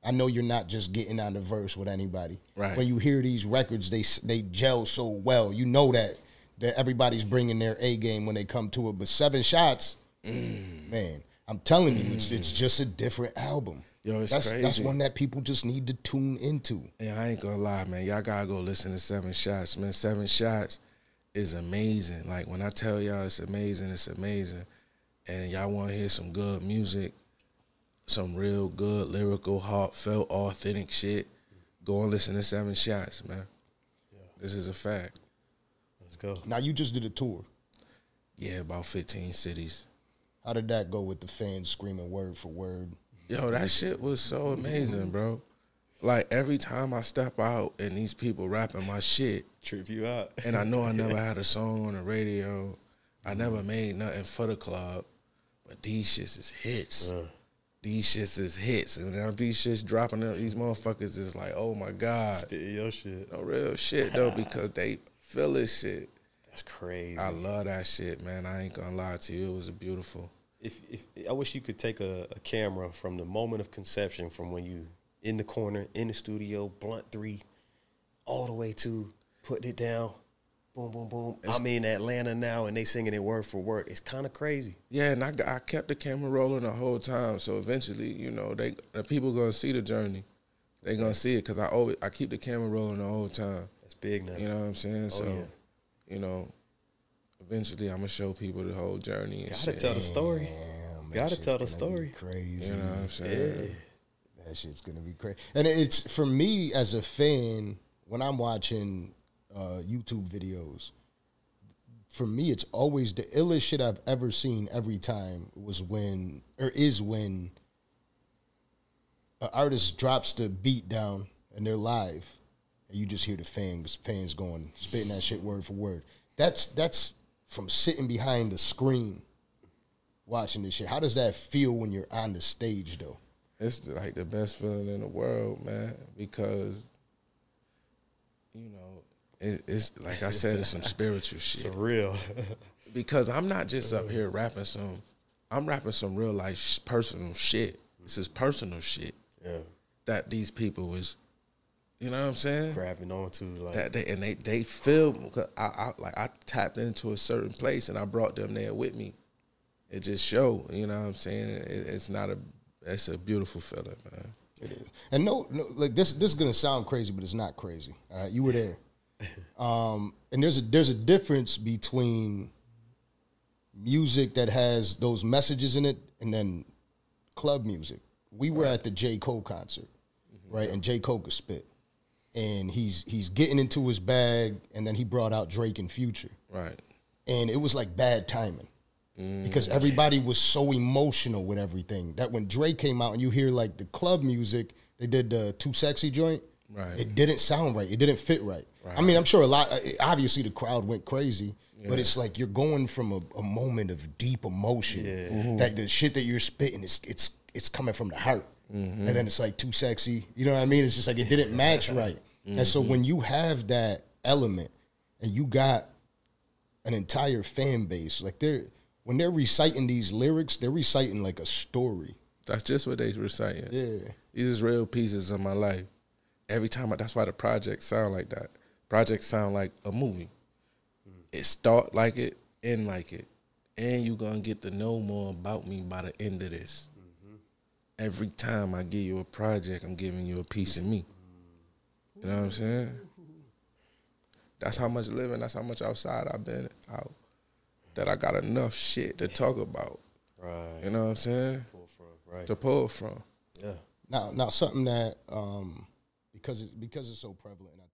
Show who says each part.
Speaker 1: I know you're not just getting on the verse with anybody.
Speaker 2: Right.
Speaker 1: When you hear these records, they gel so well. You know that everybody's bringing their A game when they come to it. But 7 Shots, man, I'm telling you, it's just a different album.
Speaker 2: Yo, it's
Speaker 1: crazy. That's one that people just need to tune into.
Speaker 2: Yeah, I ain't gonna lie, man. Y'all gotta go listen to 7 Shots, man. 7 Shots is amazing. Like, when I tell y'all it's amazing, it's amazing. And y'all want to hear some good music, some real good, lyrical, heartfelt, authentic shit, go and listen to 7 Shots, man. Yeah. This is a fact.
Speaker 3: Let's go.
Speaker 1: Now, you just did a tour.
Speaker 2: Yeah, about 15 cities.
Speaker 1: How did that go with the fans screaming word for word?
Speaker 2: Yo, that shit was so amazing, bro. Like, every time I step out and these people rapping my shit.
Speaker 3: Trip you out.
Speaker 2: And I know I never had a song on the radio. I never made nothing for the club. But these shits is hits. These shits is hits. And now these shits dropping up, these motherfuckers is like, oh my God.
Speaker 3: Spit your shit.
Speaker 2: No real shit, though, because they feel this shit.
Speaker 3: That's crazy.
Speaker 2: I love that shit, man. I ain't gonna lie to you. It was beautiful.
Speaker 3: If I wish you could take a camera from the moment of conception, from when you in the corner, in the studio, blunt 3, all the way to putting it down, boom, boom, boom. I'm in Atlanta now, and they singing it word for word. It's kind of crazy.
Speaker 2: Yeah, and I kept the camera rolling the whole time. So eventually, you know, the people gonna see the journey. They gonna see it because I keep the camera rolling the whole time.
Speaker 3: That's big now.
Speaker 2: You know what I'm saying?
Speaker 3: Oh,
Speaker 2: so,
Speaker 3: yeah.
Speaker 2: you know, eventually I'm gonna show people the whole journey and
Speaker 3: Gotta
Speaker 2: shit.
Speaker 3: tell the story.
Speaker 1: Damn,
Speaker 3: Gotta tell the story.
Speaker 1: Crazy.
Speaker 2: You know what I'm saying?
Speaker 3: Yeah.
Speaker 1: That shit's gonna be crazy. And it's, for me as a fan, when I'm watching YouTube videos, for me it's always the illest shit I've ever seen every time is when an artist drops the beat down and they're live and you just hear the fans going, spitting that shit word for word. That's from sitting behind the screen watching this shit. How does that feel when you're on the stage though?
Speaker 2: It's like the best feeling in the world, man, because, you know, it's like I said, it's some spiritual shit.
Speaker 3: It's real.
Speaker 2: Because I'm not just up here rapping I'm rapping some real life personal shit. This is personal shit.
Speaker 3: Yeah.
Speaker 2: That these people was, you know what I'm saying?
Speaker 3: Grabbing onto, like.
Speaker 2: That they feel, because I tapped into a certain place and I brought them there with me. It just showed, you know what I'm saying? It's a beautiful feeling, man.
Speaker 1: It is. And no, like this is gonna sound crazy, but it's not crazy. All right, you were there. And there's a difference between music that has those messages in it and then club music. We were at the J. Cole concert, right? And J. Cole could spit. And he's getting into his bag, and then he brought out Drake and Future. Right. And it was like bad timing. Because everybody was so emotional with everything that when Drake came out and you hear like the club music, they did the Too Sexy joint. Right. It didn't sound right. It didn't fit right. I mean, I'm sure obviously the crowd went crazy, but it's like you're going from a moment of deep emotion that the shit that you're spitting it's coming from the heart. And then it's like Too Sexy. You know what I mean? It's just like it didn't match right. And so when you have that element and you got an entire fan base, like when they're reciting these lyrics, they're reciting like a story.
Speaker 2: That's just what they reciting.
Speaker 1: Yeah.
Speaker 2: These is real pieces of my life. Every time, that's why the projects sound like that. Projects sound like a movie. It start like it, end like it. And you gonna get to know more about me by the end of this. Every time I give you a project, I'm giving you a piece of me. You know what I'm saying? That's how much living, that's how much outside I've been out. That I got enough shit to talk about. Right. You know what I'm saying? To pull from.
Speaker 3: Yeah.
Speaker 1: Now something that because it's so prevalent, and I